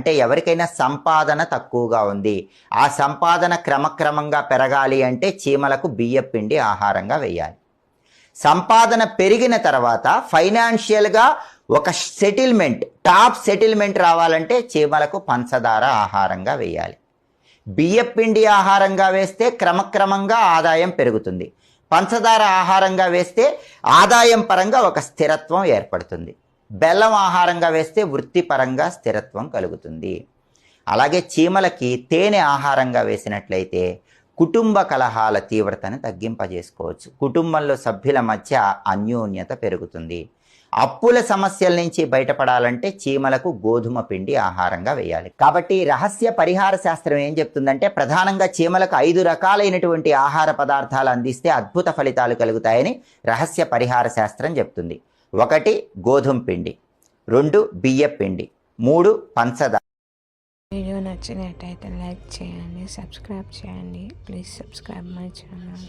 అంటే ఎవరికైనా సంపాదన తక్కువగా ఉంది, ఆ సంపాదన క్రమక్రమంగా పెరగాలి అంటే చీమలకు బియ్యం పిండి ఆహారంగా వేయాలి. సంపాదన పెరిగిన తర్వాత ఫైనాన్షియల్గా ఒక సెటిల్మెంట్, టాప్ సెటిల్మెంట్ రావాలంటే చీమలకు పంచదార ఆహారంగా వేయాలి. బియ్యం పిండి ఆహారంగా వేస్తే క్రమక్రమంగా ఆదాయం పెరుగుతుంది. పంచదార ఆహారంగా వేస్తే ఆదాయం పరంగా ఒక స్థిరత్వం ఏర్పడుతుంది. బెల్లం ఆహారంగా వేస్తే వృత్తిపరంగా స్థిరత్వం కలుగుతుంది. అలాగే చీమలకి తేనె ఆహారంగా వేసినట్లయితే కుటుంబ కలహాల తీవ్రతను తగ్గింపజేసుకోవచ్చు. కుటుంబంలో సభ్యుల మధ్య అన్యోన్యత పెరుగుతుంది. అప్పుల సమస్యల నుంచి బయటపడాలంటే చీమలకు గోధుమ పిండి ఆహారంగా వేయాలి. కాబట్టి రహస్య పరిహార శాస్త్రం ఏం చెప్తుందంటే ప్రధానంగా చీమలకు 5 రకాలైనటువంటి ఆహార పదార్థాలు అందిస్తే అద్భుత ఫలితాలు కలుగుతాయని రహస్య పరిహార శాస్త్రం చెప్తుంది. 1 గోధుమ పిండి, 2 బియ్యం పిండి, 3 పంచదార. వీడియో నచ్చినట్టయితే లైక్ చేయండి, సబ్స్క్రైబ్ చేయండి. Please subscribe my channel.